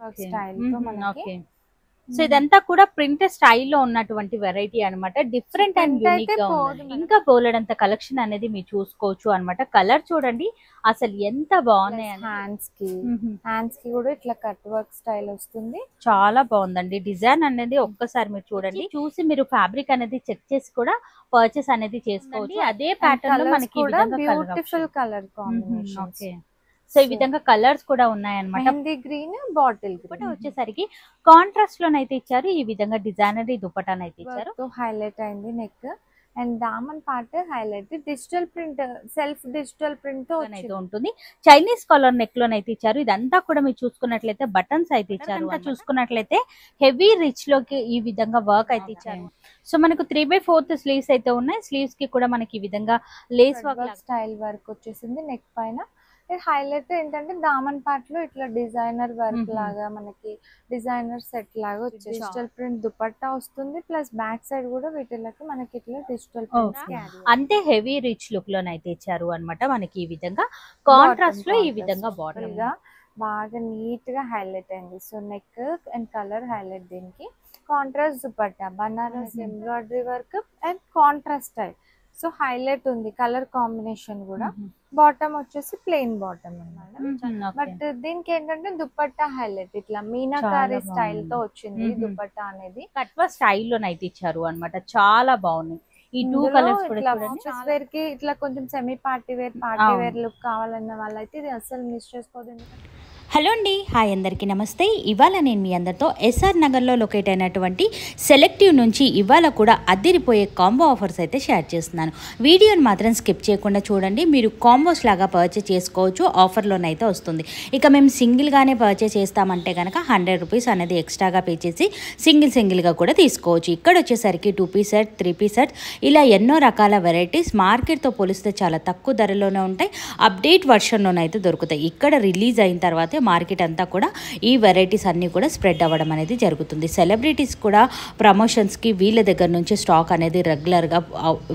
Work style తో మనకి. So ఇదంతా కూడా ప్రింట్ స్టైల్లో ఉన్నటువంటి వెరైటీ అన్నమాట. డిఫరెంట్ అండ్ యూనిక్ గా ఉంది. ఇంకా బోలెడంత కలెక్షన్ అనేది మీరు చూసుకోవచ్చు అన్నమాట. కలర్ చూడండి అసలు ఎంత బాగున్నాయి. హ్యాండ్స్ కి కూడా ఇట్లా కట్ వర్క్ స్టైల్ వస్తుంది. చాలా బాగుందండి డిజైన్ అనేది. ఒక్కసారి మీరు చూడండి, చూసి మీరు ఫ్యాబ్రిక్ అనేది చెక్ చేసి కూడా పర్చేస్ అనేది చేసుకోవచ్చు. అదే ప్యాటర్న్ లో మనకి beautiful colour combination. Okay, so ఈ విధంగా కలర్స్ కూడా ఉన్నాయన్నమాట. మెహందీ గ్రీన్, బాటిల్ దుపట్టా వచ్చేసరికి కాంట్రాస్ట్ లోనైతే ఇచ్చారు. ఈ విధంగా డిజైనరీ దుపట్టాను అయితే ఇచ్చారు. హైలైట్ అయింది నెక్ అండ్ దామన్ part highlight. Digital print, self digital print తో అయితే ఉంటుంది. చైనీస్ కాలర్ నెక్ లోనైతే ఇచ్చారు. ఇదంతా కూడా మీరు చూసుకున్నట్లయితే బటన్స్ అయితే ఇచ్చారు. చూసుకున్నట్లయితే హెవీ రిచ్ లోకి ఈ విధంగా వర్క్ అయితే ఇచ్చారు. సో మనకు 3/4 స్లీవ్స్ అయితే ఉన్నాయి. స్లీవ్స్ కి కూడా మనకి ఈ విధంగా లేస్ వర్క్ స్టైల్ వర్క్ వచ్చేసింది నెక్ పైన. హైలైట్ ఏంటంటే దామన్ పార్ట్ లో ఇట్లా డిజైనర్ వర్క్ లాగా మనకి డిజైనర్ సెట్ లాగా వచ్చి డిజిటల్ ప్రింట్ దుపట్టా వస్తుంది. ప్లస్ బ్యాక్ సైడ్ కూడా వీటికి మనకి ఇట్లా డిజిటల్ ప్రింట్ అంతే హెవీ రిచ్ లుక్ లోనైతే ఇచ్చారు అన్నమాట. మనకి ఈ విధంగా కాంట్రాస్ట్ లో ఈ విధంగా బార్డర్ గా బాగా నీట్ గా హైలైట్ అయింది. So neck and colour highlight. దీనికి contrast dupatta, Banaras embroidery work and contrast style. So highlight ఉంది కలర్ కాంబినేషన్ కూడా. బాటమ్ వచ్చేసి ప్లెయిన్ బాటమ్ అన్నమాట. బట్ దీనికి ఏంటంటే దుపట్టా హైలైట్ ఇట్లా మీనాకారి స్టైల్ తో వచ్చింది దుపట్టా అనేది. కట్వా స్టైల్ లోనైతే ఇచ్చారు అన్నమాట. చాలా బాగుంది. ఈ 2 కలర్స్ కూడా ఆఫీస్ వేర్ కి ఇట్లా కొంచెం సెమీ పార్టీ వేర్ లుక్ కావాలన్న వాళ్ళైతే ఇది అస్సలు మిస్ చేసుకోదు. హలో అండి, హాయ్ అందరికీ నమస్తే. ఇవాళ నేను మీ అందరితో ఎస్ఆర్ నగర్లో లొకేట్ అయినటువంటి సెలెక్టివ్ నుంచి ఇవాళ కూడా అదిరిపోయే కాంబో ఆఫర్స్ అయితే షేర్ చేస్తున్నాను. వీడియోని మాత్రం స్కిప్ చేయకుండా చూడండి. మీరు కాంబోస్ లాగా పర్చేస్ చేసుకోవచ్చు. ఆఫర్లోనైతే వస్తుంది. ఇక మేము సింగిల్గానే పర్చేస్ చేస్తామంటే కనుక 100 రూపీస్ అనేది ఎక్స్ట్రాగా పే చేసి సింగిల్గా కూడా తీసుకోవచ్చు. ఇక్కడ వచ్చేసరికి 2 పీస్ సెట్, 3 పీస్ సెట్ ఇలా ఎన్నో రకాల వెరైటీస్ మార్కెట్తో పోలిస్తే చాలా తక్కువ ధరలోనే ఉంటాయి. అప్డేట్ వర్షన్లోనైతే దొరుకుతాయి. ఇక్కడ రిలీజ్ అయిన తర్వాత మార్కెట్ అంతా కూడా ఈ వెరైటీస్ అన్నీ కూడా స్ప్రెడ్ అవ్వడం అనేది జరుగుతుంది. సెలబ్రిటీస్ కూడా ప్రమోషన్స్కి వీళ్ళ దగ్గర నుంచి స్టాక్ అనేది రెగ్యులర్గా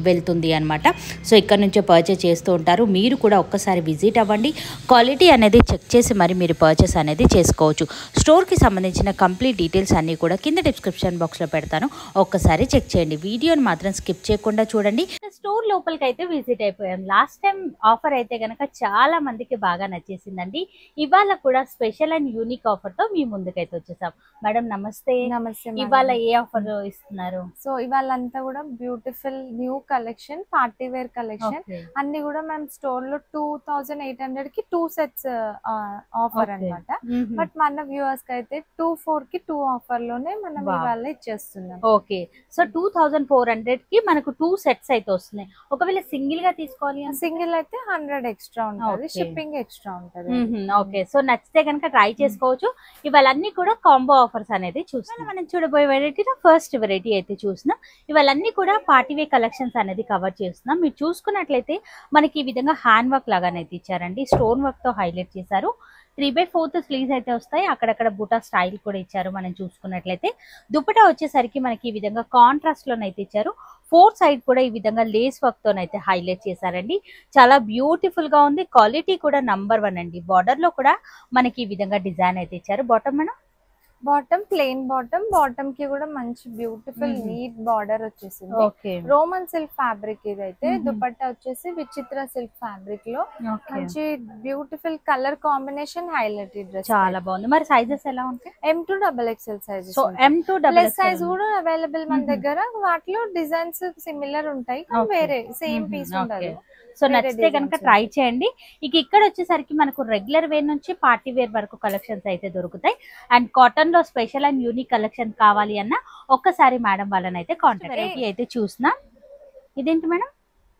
వెళ్తుంది అనమాట. సో ఇక్కడ నుంచే పర్చేస్ చేస్తూ ఉంటారు. మీరు కూడా ఒక్కసారి విజిట్ అవ్వండి. క్వాలిటీ అనేది చెక్ చేసి మరి మీరు పర్చేస్ అనేది చేసుకోవచ్చు. స్టోర్కి సంబంధించిన కంప్లీట్ డీటెయిల్స్ అన్నీ కూడా కింద డిస్క్రిప్షన్ బాక్స్లో పెడతాను. ఒక్కసారి చెక్ చేయండి. వీడియోని మాత్రం స్కిప్ చేయకుండా చూడండి. స్టోర్ లోపలికి అయితే విజిట్ అయిపోయాం. లాస్ట్ టైం ఆఫర్ అయితే కనుక చాలా మందికి బాగా నచ్చేసిందండి. ఇవాళ కూడా స్పెషల్ అండ్ యూనిక్ ఆఫర్ తో మీ ముందుకైతే వచ్చేసాం. మేడం నమస్తే. నమస్తే. ఇవాళ ఏ ఆఫర్ ఇస్తున్నారు? సో ఇవాళ అంతా కూడా beautiful new collection, party wear collection అన్ని కూడా మేము స్టోర్ లో 2800 కి 2 సెట్స్ ఆఫర్ అన్నమాట. బట్ మన వ్యూవర్స్ కి అయితే 24 కి 2 ఆఫర్ లోనే మనం ఇవాళ ఇచ్చేస్తున్నాం. ఓకే, సో 2400 కి మనకు 2 సెట్స్ అయితే వస్తున్నాయి. ఒకవేళ సింగిల్ గా తీసుకోవాలి, సింగిల్ అయితే 100 ఎక్స్ట్రా ఉంటుంది, షిప్పింగ్ ఎక్స్ట్రా ఉంటుంది. ఓకే, సో నచ్చితే కనుక ట్రై చేసుకోవచ్చు. ఇవాళన్నీ కూడా కాంబో ఆఫర్స్ అనేది చూస్తున్నాం. మనం చూడబోయే వెరైటీలో ఫస్ట్ వెరైటీ అయితే చూస్తున్నాం. ఇవాళన్నీ కూడా పార్టీవే కలెక్షన్స్ అనేది కవర్ చేస్తున్నాం. మీరు చూసుకున్నట్లయితే మనకి ఈ విధంగా హ్యాండ్ వర్క్ లాగానైతే ఇచ్చారండి. స్టోన్ వర్క్ తో హైలైట్ చేశారు. 3/4 స్లీవ్స్ అయితే వస్తాయి. అక్కడక్కడ బుటా స్టైల్ కూడా ఇచ్చారు. మనం చూసుకున్నట్లయితే దుపట్టా వచ్చేసరికి మనకి ఈ విధంగా కాంట్రాస్ట్ లోనైతే ఇచ్చారు. 4 సైడ్ కూడా ఈ విధంగా లేస్ వర్క్ తోనైతే హైలైట్ చేశారండి. చాలా బ్యూటిఫుల్ గా ఉంది. క్వాలిటీ కూడా నంబర్ 1 అండి. బార్డర్ లో కూడా మనకి ఈ విధంగా డిజైన్ అయితే ఇచ్చారు. Bottom madam bottom plain bottom కి కూడా మంచి బ్యూటిఫుల్ నీట్ బార్డర్ వచ్చేసింది. రోమన్ సిల్క్ ఫ్యాబ్రిక్ ఇదైతే. దుపట్టా వచ్చేసి విచిత్ర సిల్క్ ఫ్యాబ్రిక్ లో మంచి beautiful colour combination highlighted dress. చాలా బాగుంది. మరి సైజెస్ ఎలా ఉంటాయి? M2 XXL size. So M2 XXL size కూడా అవైలబుల్ మన దగ్గర. వాటిలో డిజైన్స్ సిమిలర్ ఉంటాయి, వేరే సేమ్ పీస్ ఉండదు. సో నచ్చితే కనుక ట్రై చేయండి. ఇక ఇక్కడ వచ్చేసరికి మనకు రెగ్యులర్ వేర్ నుంచి పార్టీ వేర్ వరకు కలెక్షన్స్ అయితే దొరుకుతాయి. అండ్ కాటన్ లో స్పెషల్ అండ్ యూనిక్ కలెక్షన్ కావాలి అన్న ఒక్కసారి మేడం వాళ్ళని అయితే కాంటాక్ట్. వెరైటీ అయితే చూసినా. ఇదేంటి మేడం?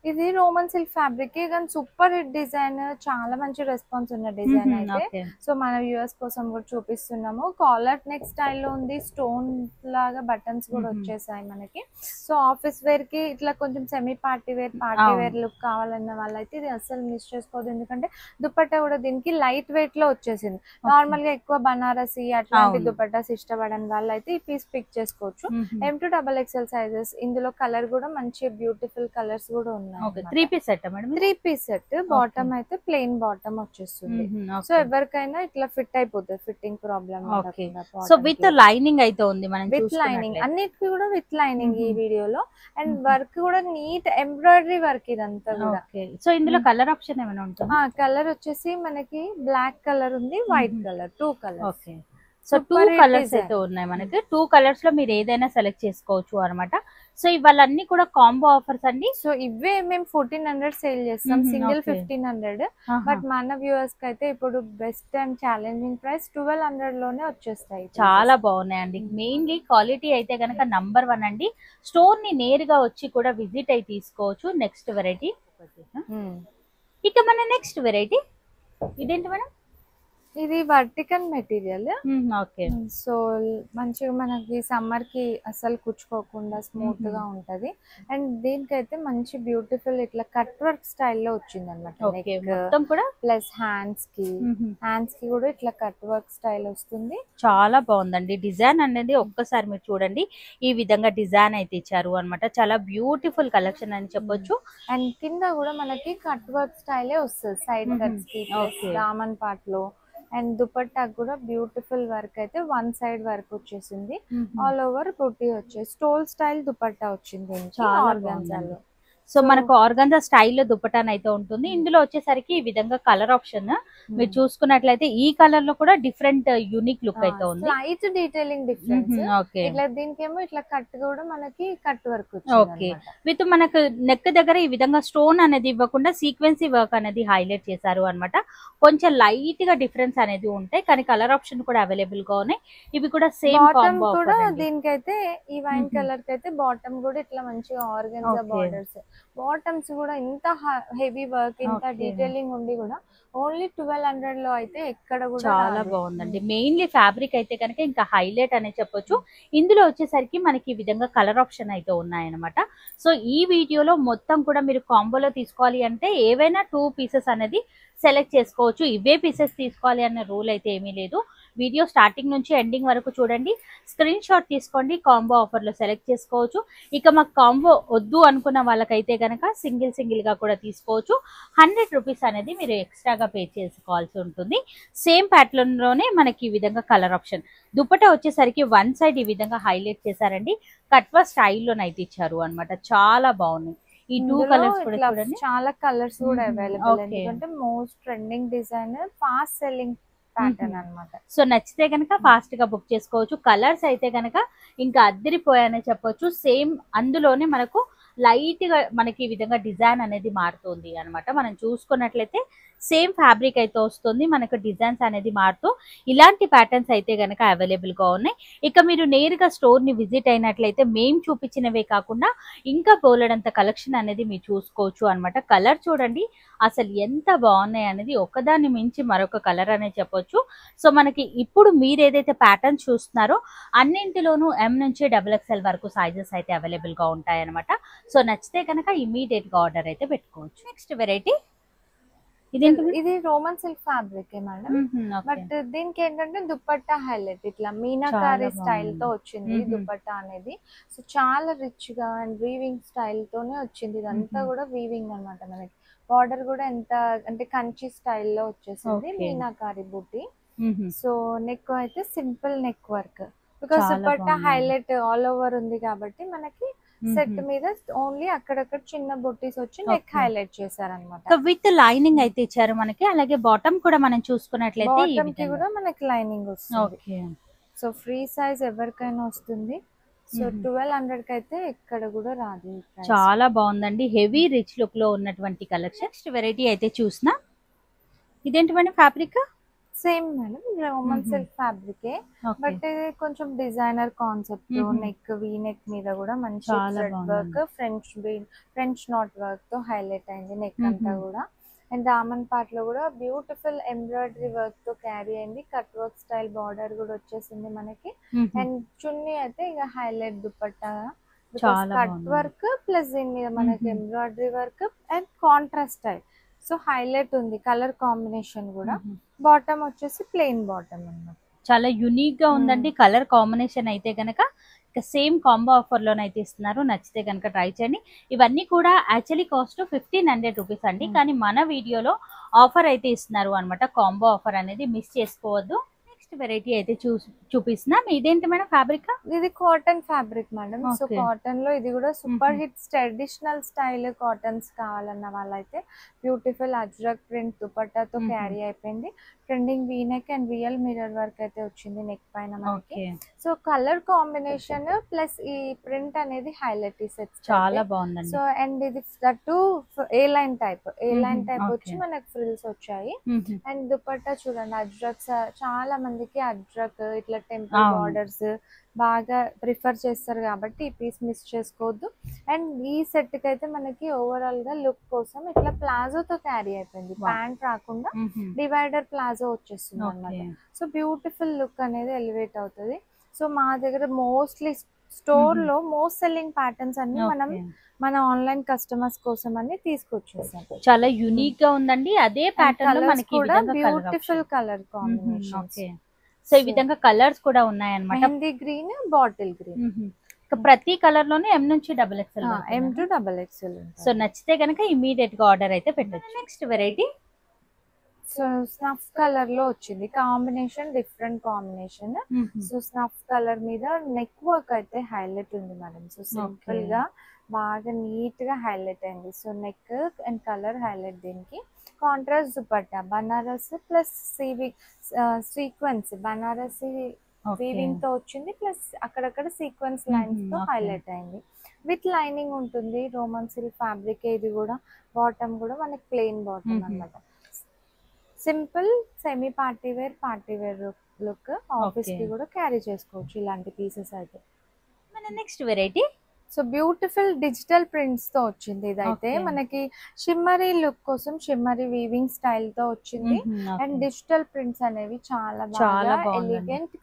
ఇది రోమన్ సిల్క్ ఫ్యాబ్రిక్, కానీ సూపర్ హిట్ డిజైన్, చాలా మంచి రెస్పాన్స్ ఉన్న డిజైన్ అయితే. సో మన వ్యూవర్స్ కోసం కూడా చూపిస్తున్నాము. కాలర్ నెక్ స్టైల్లో ఉంది. స్టోన్ లాగా బటన్స్ కూడా వచ్చేసాయి మనకి. సో ఆఫీస్ వేర్ కి ఇట్లా కొంచెం సెమీ పార్టీ వేర్ లుక్ కావాలన్న వాళ్ళైతే ఇది అస్సలు మిస్ చేసుకోవద్దు. ఎందుకంటే దుపట్టా కూడా దీనికి లైట్ వెయిట్ లో వచ్చేసింది. నార్మల్ గా ఎక్కువ బనారసి అట్లాంటి దుపట్టాస్ ఇష్టపడని వాళ్ళైతే ఈ పీస్ పిక్ చేసుకోవచ్చు. M2 XXL sizes. ఇందులో కలర్ కూడా మంచి బ్యూటిఫుల్ కలర్స్ కూడా ఉన్నాయి. ఉన్నాయి. 3 piece set madam? 3 piece set. Bottom అయితే ప్లెయిన్ బాటమ్ వచ్చేస్తుంది. సో ఎవరికైనా ఇట్లా ఫిట్ అయిపోతుంది, ఫిట్టింగ్ ప్రాబ్లం ఉండకుండా. సో విత్ లైనింగ్ అయితే ఉంది మనం విత్ లైనింగ్, అన్నిటికీ కూడా విత్ లైనింగ్ ఈ వీడియోలో. అండ్ వర్క్ కూడా నీట్ ఎంబ్రాయిడరీ వర్క్ ఇదంతా కూడా. సో ఇందులో కలర్ ఆప్షన్ ఏమైనా ఉంటుందా? కలర్ వచ్చేసి మనకి బ్లాక్ కలర్ ఉంది, white colour, 2 colours. So 2 colours అయితే ఉన్నాయి మనకి. 2 కలర్స్ లో మీరు ఏదైనా సెలెక్ట్ చేసుకోవచ్చు అన్నమాట. సో ఇవన్నీ కూడా కాంబో ఆఫర్స్ అండి. సో ఇవే మేము 1400 సేల్ చేస్తాం, సింగిల్ 1500. బట్ మన వ్యూవర్స్ కి అయితే ఇప్పుడు బెస్ట్ అండ్ ఛాలెంజింగ్ ప్రైస్ 1200 లోనే వచ్చేస్తాయి. చాలా బాగున్నాయండి. మెయిన్లీ క్వాలిటీ అయితే కనుక నంబర్ 1 అండి. స్టోర్ ని నేరుగా వచ్చి కూడా విజిట్ అయి తీసుకోవచ్చు. నెక్స్ట్ వెరైటీ, ఇక మన నెక్స్ట్ వెరైటీ ఇదేంటి మేడం? ఇది వర్టికల్ మెటీరియల్. ఓకే. సో మంచిగా మనకి సమ్మర్ కి అసలు కుచ్చుకోకుండా స్మూత్ గా ఉంటది. అండ్ దీనికైతే మంచి బ్యూటిఫుల్ ఇట్లా కట్ వర్క్ స్టైల్లో వచ్చింది అనమాట. ప్లస్ హ్యాండ్స్ కి కూడా ఇట్లా కట్ వర్క్ స్టైల్ వస్తుంది. చాలా బాగుందండి డిజైన్ అనేది. ఒక్కసారి మీరు చూడండి, ఈ విధంగా డిజైన్ అయితే ఇచ్చారు అనమాట. చాలా బ్యూటిఫుల్ కలెక్షన్ అని చెప్పొచ్చు. అండ్ కింద కూడా మనకి కట్ వర్క్ స్టైలే వస్తుంది, సైడ్ కట్స్ కి, రామన్ పార్ట్ లో. అండ్ దుపట్టా కూడా బ్యూటిఫుల్ వర్క్ అయితే 1 సైడ్ వర్క్ వచ్చేసింది. ఆల్ ఓవర్ బుట్టి వచ్చేసి స్టోల్ స్టైల్ దుపట్టా వచ్చింది ఆర్గాన్జాలో. సో మనకు ఆర్గాన్జా స్టైల్లో దుపట్టాన్ అయితే ఉంటుంది. ఇందులో వచ్చేసరికి ఈ విధంగా కలర్ ఆప్షన్ మీరు చూసుకున్నట్లయితే ఈ కలర్ లో కూడా డిఫరెంట్ యూనిక్ లుక్ అయితే ఉంది. Light detailing difference. ఇట్లా దీనికేమో ఇట్లా కట్ కూడా మనకి కట్ వర్క్ ఓకే. విత్ మనకు నెక్ దగ్గర ఈ విధంగా స్టోన్ అనేది ఇవ్వకుండా సీక్వెన్సీ వర్క్ అనేది హైలైట్ చేశారు అనమాట. కొంచెం లైట్ గా డిఫరెన్స్ అనేది ఉంటాయి, కానీ కలర్ ఆప్షన్ కూడా అవైలబుల్ గా ఉన్నాయి. ఇవి కూడా సేమ్ కాంబో కూడా. దీనికైతే ఈ వైన్ కలర్ కి అయితే బాటమ్ కూడా ఇట్లా మంచిగా ఆర్గాన్జా బార్డర్స్. బాటమ్స్ కూడా ఇంత హెవీ వర్క్, ఇంత డీటెయిలింగ్ ఉండి కూడా ఓన్లీ 1200 లో అయితే ఎక్కడ కూడా చాలా బాగుందండి. మెయిన్లీ ఫ్యాబ్రిక్ అయితే కనుక ఇంకా హైలైట్ అనే చెప్పొచ్చు. ఇందులో వచ్చేసరికి మనకి ఈ విధంగా కలర్ ఆప్షన్ అయితే ఉన్నాయన్నమాట. సో ఈ వీడియోలో మొత్తం కూడా మీరు కాంబోలో తీసుకోవాలి అంటే ఏవైనా 2 పీసెస్ అనేది సెలెక్ట్ చేసుకోవచ్చు. ఇవే పీసెస్ తీసుకోవాలి అన్న రూల్ అయితే ఏమీ లేదు. వీడియో స్టార్టింగ్ నుంచి ఎండింగ్ వరకు చూడండి, స్క్రీన్ షాట్ తీసుకోండి, కాంబో ఆఫర్లో సెలెక్ట్ చేసుకోవచ్చు. ఇక మాకు కాంబో వద్దు అనుకున్న వాళ్ళకైతే కనుక సింగిల్ గా కూడా తీసుకోవచ్చు. 100 రూపీస్ అనేది మీరు ఎక్స్ట్రాగా పే చేసుకోవాల్సి ఉంటుంది. సేమ్ ప్యాటర్న్ లోనే మనకి ఈ విధంగా కలర్ ఆప్షన్. దుపట్టా వచ్చేసరికి 1 సైడ్ ఈ విధంగా హైలైట్ చేశారండి. కట్వా స్టైల్లోనైతే ఇచ్చారు అనమాట. చాలా బాగున్నాయి. ఈ 2 కలర్స్ కూడా చూడండి, చాలా కలర్స్ కూడా అవైలబుల్. ఎందుకంటే most trending design, fast selling pattern అన్నమాట. సో నచ్చితే కనుక ఫాస్ట్ గా బుక్ చేసుకోవచ్చు. కలర్స్ అయితే కనుక ఇంకా అద్దరిపోయాయని చెప్పొచ్చు. సేమ్ అందులోనే మనకు లైట్ గా మనకి ఈ విధంగా డిజైన్ అనేది మారుతుంది అనమాట. మనం చూసుకున్నట్లయితే సేమ్ ఫ్యాబ్రిక్ అయితే వస్తుంది, మనకు డిజైన్స్ అనేది మారుతూ ఇలాంటి ప్యాటర్న్స్ అయితే కనుక అవైలబుల్ గా ఉన్నాయి. ఇక మీరు నేరుగా స్టోర్ ని విజిట్ అయినట్లయితే మేము చూపించినవే కాకుండా ఇంకా బోలెడంత కలెక్షన్ అనేది మీరు చూసుకోవచ్చు అనమాట. కలర్ చూడండి అసలు ఎంత బాగున్నాయి అనేది, ఒకదాన్ని మించి మరొక కలర్ అనే చెప్పొచ్చు. సో మనకి ఇప్పుడు మీరు ఏదైతే ప్యాటర్న్ చూస్తున్నారో అన్నింటిలోనూ M నుంచి XXL వరకు సైజెస్ అయితే అవైలబుల్ గా ఉంటాయి అనమాట. సో నచ్చితే కనుక ఇమీడియట్ గా ఆర్డర్ అయితే పెట్టుకోవచ్చు. నెక్స్ట్ వెరైటీ ఇది Roman silk fabric madam. But దీనికి ఏంటంటే దుపట్టా హైలైట్ ఇట్లా మీనాకారి స్టైల్ తో వచ్చింది దుపట్టా అనేది. సో చాలా రిచ్ గా అండ్ వీవింగ్ స్టైల్ తోనే వచ్చింది. ఇదంతా కూడా వీవింగ్ అనమాట. మనకి బార్డర్ కూడా ఎంత అంటే కంచి స్టైల్లో వచ్చేసింది, మీనాకారి బూటీ. సో నెక్ అయితే simple neck work, because dupatta highlight all over ఉంది కాబట్టి మనకి సెట్ మీద ఓన్లీ అక్కడక్కడ చిన్న బొట్టీస్ వచ్చి నెక్ హైలైట్ చేశారన్నమాట. విత్ లైనింగ్ అయితే ఇచ్చారు మనకి. అలాగే బాటమ్ కూడా మనం చూసుకున్నట్లయితే బాటమ్ కి కూడా మనకి లైనింగ్ వస్తుంది. సో ఫ్రీ సైజ్ ఎవరికైనా వస్తుంది. సో 1200 కి అయితే ఎక్కడ కూడా రాదు. చాలా బాగుందండి, హెవీ రిచ్ లుక్ లో ఉన్నటువంటి కలెక్షన్. నెక్స్ట్ వెరైటీ అయితే చూసినా ఇదేంటి madam fabric? Same madam Roman silk ఫ్యాబ్రికే, బట్ కొంచెం designer concept. Neck V neck మీద కూడా మంచి thread work, French knot work తో హైలైట్ అయింది నెక్ అంతా కూడా. అండ్ దామన్ పార్ట్ లో కూడా బ్యూటిఫుల్ ఎంబ్రాయిడరీ వర్క్ తో క్యారీ అయింది. కట్ వర్క్ స్టైల్ బార్డర్ కూడా వచ్చేసింది మనకి. అండ్ చున్నీ అయితే ఇక highlight dupatta, cut work plus దీని మీద మనకి embroidery work and contrast style. So highlight ఉంది కలర్ కాంబినేషన్ కూడా. బాటమ్ వచ్చేసి ప్లెయిన్ బాటమ్ అన్నమాట. చాలా యూనిక్ గా ఉందండి కలర్ కాంబినేషన్ అయితే గనక. ఇక సేమ్ కాంబో ఆఫర్ లోనైతే ఇస్తున్నారు, నచ్చితే కనుక ట్రై చేయండి. ఇవన్నీ కూడా యాక్చువల్లీ కాస్ట్ 1500 రూపీస్ అండి, కానీ మన వీడియోలో ఆఫర్ అయితే ఇస్తున్నారు అనమాట. కాంబో ఆఫర్ అనేది మిస్ చేసుకోవద్దు. నెక్స్ట్ వెరైటీ అయితే చూపిస్తున్నాం. ఇదేంటి మేడం ఫ్యాబ్రిక్? ఇది cotton fabric madam. So cotton లో ఇది కూడా super hits traditional style cottons కావాలన్న వాళ్ళైతే బ్యూటిఫుల్ అజ్రక్ ప్రింట్ దుపట్టాతో క్యారీ అయిపోయింది. Trending V neck and real mirror work అయితే వచ్చింది నెక్ పైన మనకి. సో కలర్ కాంబినేషన్ ప్లస్ ఈ ప్రింట్ అనేది హైలైట్ ఈ సెట్స్ చాలా బాగుందండి. సో అండ్ ఇది దట్టు ఏ లైన్ టైప్ వచ్చి మనకి ఫ్రిల్స్ వచ్చాయి. అండ్ దుపట్టా చూడండి అజ్రక్స్, చాలా మందికి అజ్రక్ ఇట్లా టెంపుల్ బార్డర్స్ బాగా ప్రిఫర్ చేస్తారు కాబట్టి ఈ పీస్ మిస్ చేసుకోవద్దు. అండ్ ఈ సెట్ కి అయితే మనకి ఓవరాల్ గా లుక్ కోసం ఇట్లా ప్లాజోతో క్యారీ అయిపోయింది, ప్యాంట్ రాకుండా డివైడర్ ప్లాజో వచ్చేస్తుంది అన్నమాట. సో బ్యూటిఫుల్ లుక్ అనేది ఎలివేట్ అవుతుంది. సో మా దగ్గర మోస్ట్లీ స్టోర్ లో మోస్ట్ సెల్లింగ్ ప్యాటర్న్స్ అన్ని మనం మన ఆన్లైన్ కస్టమర్స్ కోసం అని తీసుకొచ్చేసాం. చాలా యూనిక్ గా ఉందండి. అదే ప్యాటర్న్ లో మనకి బ్యూటిఫుల్ కలర్ కాంబినేషన్. సో ఈ విధంగా కలర్స్ కూడా ఉన్నాయన్నమాట. Mehndi green, bottle green. ప్రతి కలర్ లోనే M నుంచి XXL, M to XXL. So నచ్చితే కనుక ఇమీడియట్ గా ఆర్డర్ అయితే పెట్టచ్చు. Next variety so snuff colour లో వచ్చింది combination, different combination. So snuff colour మీద నెక్ వర్క్ అయితే హైలైట్ ఉంది మేడం. సో సింపుల్ గా బాగా నీట్ గా హైలైట్ అయింది. So neck and colour highlight. దీనికి contrast dupatta Banaras plus sequence Banarasi weaving తో వచ్చింది, ప్లస్ అక్కడక్కడ సీక్వెన్స్ లైన్స్ తో హైలైట్ అయింది. విత్ లైనింగ్ ఉంటుంది. Roman silk fabric. ఇది కూడా బాటమ్ కూడా మనకి ప్లెయిన్ బాటమ్ అన్నమాట. Simple semi party wear look. Office కి కూడా క్యారీ చేసుకోవచ్చు ఇలాంటి పీసెస్ అయితే. మన next variety so beautiful digital prints తో వచ్చింది. ఇదైతే మనకి షిమ్మరీ లుక్ కోసం షిమ్మరీ వీవింగ్ స్టైల్ తో వచ్చింది. అండ్ డిజిటల్ ప్రింట్స్ అనేవి చాలా బాగా ఎలిగెంట్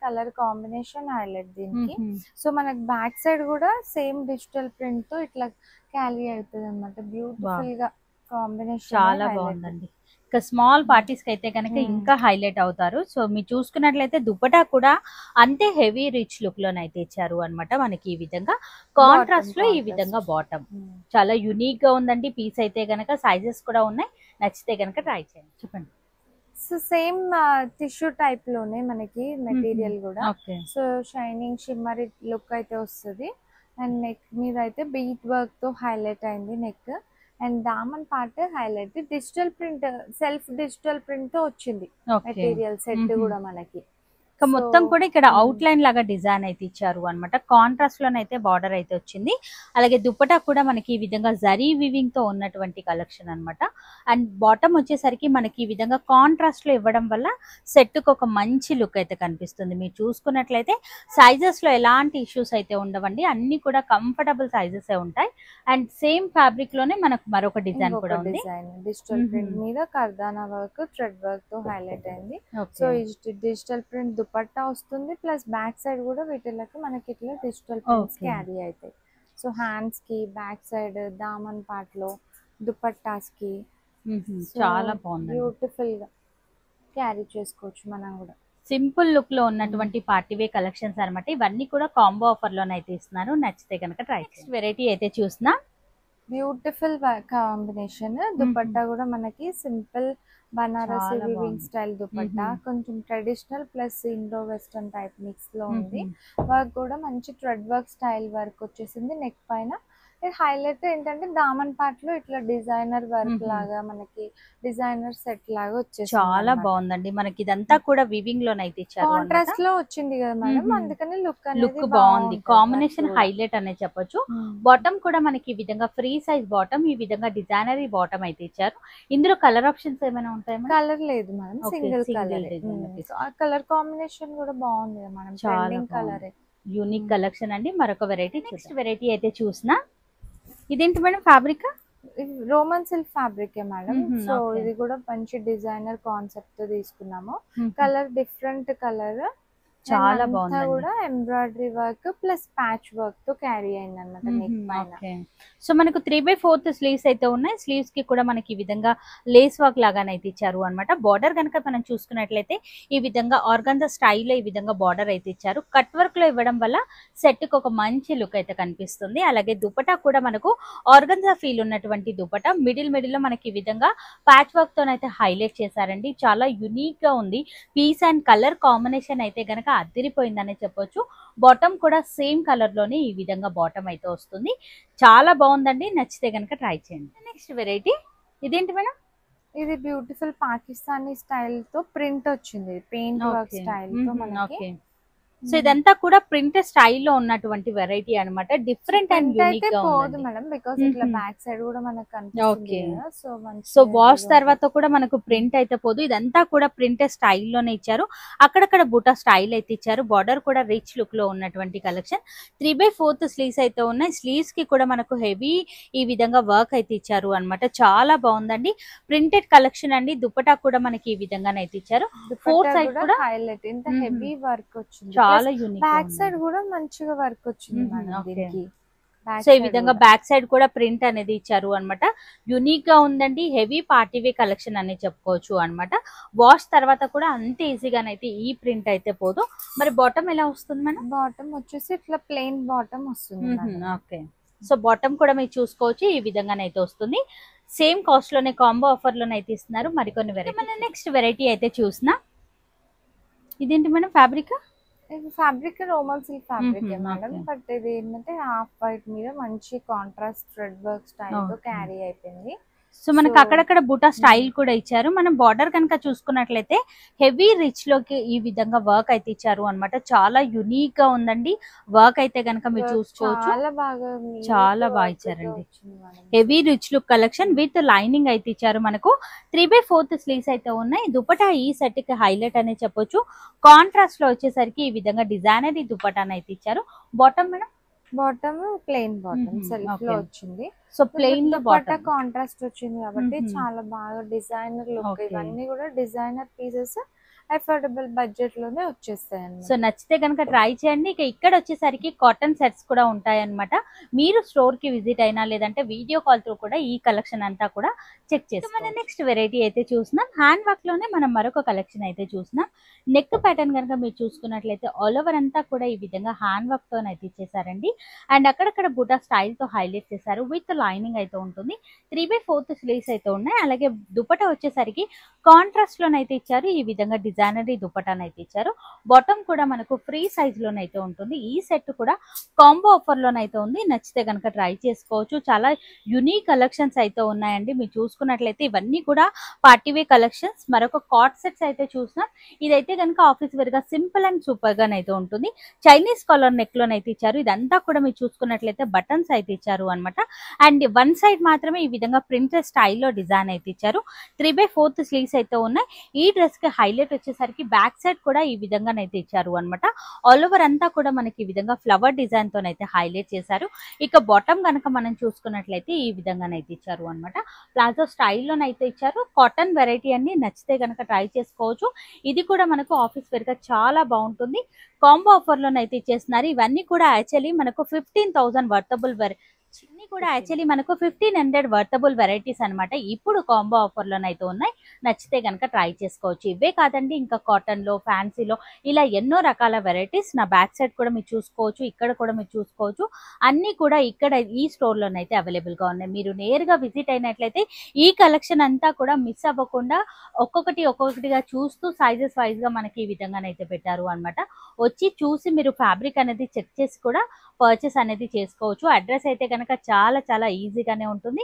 కలర్ కాంబినేషన్ హైలైట్ దీనికి. సో మనకి బ్యాక్ సైడ్ కూడా సేమ్ డిజిటల్ ప్రింట్ తో ఇట్లా క్యారీ అవుతుంది అనమాట. బ్యూటిఫుల్ గా కాంబినేషన్ చాలా బాగుందండి. స్మాల్ పార్టీస్ కి అయితే కనుక ఇంకా హైలైట్ అవుతారు. సో మీరు చూసుకున్నట్లయితే దుపట్టా కూడా అంతే హెవీ రిచ్ లుక్ లోనైతే ఇచ్చారు అనమాట. మనకి ఈ విధంగా కాంట్రాస్ట్ లో ఈ విధంగా బాటమ్ చాలా యూనిక్ గా ఉందండి. పీస్ అయితే కనుక సైజెస్ కూడా ఉన్నాయి, నచ్చితే కనుక ట్రై చేయండి. చెప్పండి. సో సేమ్ టిష్యూ టైప్ లోనే మనకి మెటీరియల్ కూడా. సో షైనింగ్ షిమ్మరీ లుక్ అయితే వస్తుంది. అండ్ నెక్ మీద అయితే బీట్ వర్క్ తో హైలైట్ అయింది నెక్. అండ్ దామన్ part highlight digital print, self digital print తో వచ్చింది మెటీరియల్ సెట్ కూడా మనకి. మొత్తం కూడా ఇక్కడ అవుట్ లైన్ లాగా డిజైన్ అయితే ఇచ్చారు అనమాట. కాంట్రాస్ట్ లోనైతే బార్డర్ అయితే వచ్చింది. అలాగే దుపట్టా కూడా మనకి ఈ విధంగా జరీ వివింగ్ తో ఉన్నటువంటి కలెక్షన్ అనమాట. అండ్ బాటమ్ వచ్చేసరికి మనకి ఈ విధంగా కాంట్రాస్ట్ లో ఇవ్వడం వల్ల సెట్ కు ఒక మంచి లుక్ అయితే కనిపిస్తుంది. మీరు చూసుకున్నట్లయితే సైజెస్ లో ఎలాంటి ఇష్యూస్ అయితే ఉండవండి, అన్ని కూడా కంఫర్టబుల్ సైజెస్ ఉంటాయి. అండ్ సేమ్ ఫ్యాబ్రిక్ లోనే మనకు మరొక డిజైన్ కూడా ఉంది. డిజిటల్ ప్రింట్ మీద కర్దానా వర్క్, థ్రెడ్ వర్క్ తో హైలైట్ అయింది. సో ఈ డిజిటల్ ప్రింట్ దుపట్టా వస్తుంది, ప్లస్ బ్యాక్ సైడ్ కూడా వీటికి మనకి ఇట్లా డిజిటల్ ప్రింట్స్ క్యారీ అవుతాయి. సో హ్యాండ్స్ కి బ్యాక్ సైడ్ దామన్ పార్ట్ లో దుపట్టాస్ కి చాలా బాగుంది, బ్యూటిఫుల్ గా క్యారీ చేసుకోవచ్చు మనం కూడా. సింపుల్ లుక్ లో ఉన్నటువంటి పార్టీ వే కలెక్షన్స్ అనమాట. ఇవన్నీ కూడా కాంబో ఆఫర్ లోనైతే ఇస్తున్నారు, నచ్చితే కనుక ట్రై చేయండి. వెరైటీ అయితే చూసినా బ్యూటిఫుల్ కాంబినేషన్. దుపట్టా కూడా మనకి simple Banarasi weaving style dupatta, కొంచెం traditional plus Indo western type mix లో ఉంది. వర్క్ కూడా మంచి థ్రెడ్ వర్క్ స్టైల్ వర్క్ వచ్చేసింది నెక్ పైన. హైలైట్ ఏంటంటే దామన్ పార్ట్ లో ఇట్లా డిజైనర్ వర్క్ లాగా మనకి డిజైనర్ సెట్ లాగా వచ్చేసి చాలా బాగుందండి. మనకి ఇదంతా కూడా వివింగ్ లోనైతే ఇచ్చారు, కాంట్రాస్ట్ లో వచ్చింది కదా మేడం, అందుకని లుక్ బాగుంది. కాంబినేషన్ హైలైట్ అనే చెప్పొచ్చు. బాటమ్ కూడా మనకి ఈ విధంగా ఫ్రీ సైజ్ బాటమ్, ఈ విధంగా డిజైనరీ బాటమ్ అయితే ఇచ్చారు. ఇందులో కలర్ ఆప్షన్స్ ఏమైనా ఉంటాయి? కలర్ లేదు madam, single colour. Colour combination కూడా బాగుంది madam, trending colour, unique collection అండి. మరొక వెరైటీ, నెక్స్ట్ వెరైటీ అయితే చూసినా. ఇదేంటి madam fabric? Roman silk fabric madam. So ఇది కూడా మంచి డిజైనర్ కాన్సెప్ట్ తో తీసుకున్నాము. Colour different colour. చాలా అంతా బాగుందండి. కూడా embroidery work plus patch work తో క్యారీ అయింది అనమాట నెక్ పైన. ఓకే. సో మనకు 3/4 స్లీవ్స్ అయితే ఉన్నాయి. స్లీవ్స్ కి కూడా మనకి ఈ విధంగా లేస్ వర్క్ లాగానైతే ఇచ్చారు అనమాట. బార్డర్ కనుక మనం చూసుకున్నట్లయితే ఈ విధంగా ఆర్గాన్జా స్టైల్లో ఈ విధంగా బార్డర్ అయితే ఇచ్చారు. కట్ వర్క్ లో ఇవ్వడం వల్ల సెట్ కి ఒక మంచి లుక్ అయితే కనిపిస్తుంది. అలాగే దుపట్టా కూడా మనకు ఆర్గాన్జా ఫీల్ ఉన్నటువంటి దుపట్టా మిడిల్ లో మనకి ఈ విధంగా ప్యాచ్ వర్క్ తోనైతే హైలైట్ చేశారండి. చాలా యునిక్ గా ఉంది. పీస్ అండ్ కలర్ కాంబినేషన్ అయితే గనక అదిరిపోయిందనే చెప్పొచ్చు. బాటమ్ కూడా సేమ్ కలర్ లోనే ఈ విధంగా బాటమ్ అయితే వస్తుంది. చాలా బాగుందండి. నచ్చితే గనక ట్రై చేయండి. నెక్స్ట్ వెరైటీ ఇదేంటి మేడం? ఇది బ్యూటిఫుల్ పాకిస్తానీ స్టైల్ తో ప్రింట్ వచ్చింది, పెయింట్ వర్క్ స్టైల్ తో మనకి. సో ఇదంతా కూడా ప్రింట్ స్టైల్లో ఉన్నటువంటి వెరైటీ అన్నమాట. డిఫరెంట్ అండ్ యూనిక్ గా పోదు ఉంది మేడం, బికాజ్ ఇట్లా బ్యాక్ సైడ్ కూడా మనకు కనిపిస్తుంది కదా. సో వాష్ తర్వాత కూడా మనకు ప్రింట్ అయితే పోదు. ఇదంతా కూడా ప్రింట్ స్టైల్లోనే ఇచ్చారు. అక్కడక్కడ బూటా స్టైల్ అయితే ఇచ్చారు. బార్డర్ కూడా రిచ్ లుక్ లో ఉన్నటువంటి కలెక్షన్. 3/4 స్లీవ్స్ అయితే ఉన్నాయి. స్లీవ్స్ కి కూడా మనకు హెవీ ఈ విధంగా వర్క్ అయితే ఇచ్చారు అన్నమాట. చాలా బాగుందండి. ప్రింటెడ్ కలెక్షన్ అండి. దుపట్టా కూడా మనకి ఈ విధంగానైతే ఇచ్చారు. 4 సైడ్ కూడా హైలైట్, ఇంత హెవీ వర్క్ వచ్చింది. చాలా యూనిక్. బ్యాక్ సైడ్ కూడా మంచిగా వర్క్ వచ్చింది మేడం దీనికి. సో ఈ విధంగా బ్యాక్ సైడ్ కూడా ప్రింట్ అనేది ఇచ్చారు అన్నమాట. యూనిక్ గా ఉందండి. హెవీ పార్టీవే కలెక్షన్ అని చెప్పుకోవచ్చు అన్నమాట. వాష్ తర్వాత కూడా అంత ఈజీగానైతే ఈ ప్రింట్ అయితే పోదు. మరి బాటమ్ ఎలా వస్తుంది మేడం? బాటమ్ వచ్చేసి ఇట్లా ప్లెయిన్ బాటమ్ వస్తుంది. ఓకే. సో బాటమ్ కూడా మీరు చూసుకోవచ్చు. ఈ విధంగానైతే వస్తుంది. సేమ్ కాస్ట్ లోనే కాంబో ఆఫర్ లోనే అయితే ఇస్తున్నారు. మరికొన్ని వెరైటీ. మన నెక్స్ట్ వెరైటీ అయితే చూసినా, ఇదేంటి madam? Fabric fabric Roman silk fabric madam. But ఇది ఏంటంటే హాఫ్ వైట్ మీద మంచి కాంట్రాస్ట్ థ్రెడ్ వర్క్ స్టైల్ తో క్యారీ అయిపోయింది. సో మనకు అక్కడక్కడ బూటా స్టైల్ కూడా ఇచ్చారు. మనం బార్డర్ కనుక చూసుకున్నట్లయితే హెవీ రిచ్ లోకి ఈ విధంగా వర్క్ అయితే ఇచ్చారు అన్నమాట. చాలా యునిక్ గా ఉందండి. వర్క్ అయితే కనుక మీరు చూసుకోవచ్చు. చాలా బాగా ఇచ్చారండి. Heavy rich look collection with lining అయితే ఇచ్చారు. మనకు 3/4 స్లీవ్స్ అయితే ఉన్నాయి. దుపట్టా ఈ సెట్ కి హైలైట్ అనే చెప్పొచ్చు. కాంట్రాస్ట్ లో వచ్చేసరికి ఈ విధంగా డిజైనర్ దుపట్టా అయితే ఇచ్చారు. Bottom madam? Bottom plain bottom self లో వచ్చింది. సో ప్లెయిన్ లో బాటమ్ కాంట్రాస్ట్ వచ్చింది కాబట్టి చాలా బాగా డిజైనర్ లుక్. ఇవన్నీ కూడా డిజైనర్ పీసెస్ అఫోర్డబుల్ బడ్జెట్ లోనే వచ్చేస్తాయి. సో నచ్చితే కనుక ట్రై చేయండి. ఇక ఇక్కడ వచ్చేసరికి కాటన్ సెట్స్ కూడా ఉంటాయి అన్నమాట. మీరు స్టోర్ కి విజిట్ అయినా లేదంటే వీడియో కాల్ తో కూడా ఈ కలెక్షన్ అంతా కూడా చెక్ చేస్తాం. మన నెక్స్ట్ వెరైటీ అయితే చూసినాం. హ్యాండ్ వర్క్ లోనే మనం మరొక కలెక్షన్ అయితే చూసినాం. నెక్ ప్యాటర్న్ కనుక మీరు చూసుకున్నట్లయితే ఆల్ ఓవర్ అంతా కూడా ఈ విధంగా హ్యాండ్ వర్క్ తో అయితే ఇచ్చేసారండి. అండ్ అక్కడక్కడ బుటా స్టైల్ తో హైలైట్ చేశారు. విత్ లైనింగ్ అయితే ఉంటుంది. 3/4 స్లీవ్స్ అయితే ఉన్నాయి. అలాగే దుపట్టా వచ్చేసరికి కాంట్రాస్ట్ లోనైతే ఇచ్చారు. ఈ విధంగా డిజైనరీ దుపట్టానైతే ఇచ్చారు. బాటమ్ కూడా మనకు ఫ్రీ సైజ్ లోనైతే ఉంటుంది. ఈ సెట్ కూడా కాంబో ఆఫర్ లోనైతే ఉంది. నచ్చితే కనుక ట్రై చేసుకోవచ్చు. చాలా యూనిక్ కలెక్షన్స్ అయితే ఉన్నాయండి. మీరు చూసుకున్నట్లయితే ఇవన్నీ కూడా పార్టీవే కలెక్షన్స్. మరొక కాట్ సెట్స్ అయితే చూసినాం. ఇదైతే కనుక ఆఫీస్ వేర్ గా సింపుల్ అండ్ సూపర్ గా అయితే ఉంటుంది. చైనీస్ కాలర్ నెక్ లోనైతే ఇచ్చారు. ఇదంతా కూడా మీరు చూసుకున్నట్లయితే బటన్స్ అయితే ఇచ్చారు అనమాట. అండ్ వన్ సైడ్ మాత్రమే ఈ విధంగా ప్రింటెడ్ స్టైల్లో డిజైన్ అయితే ఇచ్చారు. 3/4 స్లీవ్స్ అయితే ఉన్నాయి. ఈ డ్రెస్ కి హైలైట్ వచ్చేసరికి బ్యాక్ సైడ్ కూడా ఈ విధంగానైతే ఇచ్చారు అనమాట. ఆల్ ఓవర్ అంతా కూడా మనకి ఈ విధంగా ఫ్లవర్ డిజైన్ తోనైతే హైలైట్ చేశారు. ఇక బాటమ్ కనుక మనం చూసుకున్నట్లయితే ఈ విధంగానైతే ఇచ్చారు అనమాట. ప్లాజో స్టైల్లోనైతే ఇచ్చారు. కాటన్ వెరైటీ అన్ని నచ్చితే కనుక ట్రై చేసుకోవచ్చు. ఇది కూడా మనకు ఆఫీస్ వేర్ గా చాలా బాగుంటుంది. కాంబో ఆఫర్ లోనైతే ఇచ్చేస్తున్నారు. ఇవన్నీ కూడా యాక్చువల్లీ మనకు 15,000 వర్తబుల్ ఇన్ని కూడా యాక్చువల్లీ మనకు 1500 వర్తబుల్ వెరైటీస్ అనమాట. ఇప్పుడు కాంబో ఆఫర్ లోనైతే ఉన్నాయి. నచ్చితే కనుక ట్రై చేసుకోవచ్చు. ఇవే కాదండి, ఇంకా కాటన్ లో, ఫ్యాన్సీలో ఇలా ఎన్నో రకాల వెరైటీస్ నా బ్యాక్ సైడ్ కూడా మీరు చూసుకోవచ్చు. ఇక్కడ కూడా మీరు చూసుకోవచ్చు. అన్ని కూడా ఇక్కడ ఈ స్టోర్ లోనైతే అవైలబుల్ గా ఉన్నాయి. మీరు నేరుగా విజిట్ అయినట్లయితే ఈ కలెక్షన్ అంతా కూడా మిస్ అవ్వకుండా ఒక్కొక్కటిగా చూస్తూ సైజెస్ వైజ్ గా మనకి ఈ విధంగానైతే పెట్టారు అనమాట. వచ్చి చూసి మీరు ఫ్యాబ్రిక్ అనేది చెక్ చేసి కూడా పర్చేస్ అనేది చేసుకోవచ్చు. అడ్రస్ అయితే కనుక చాలా ఈజీగానే ఉంటుంది.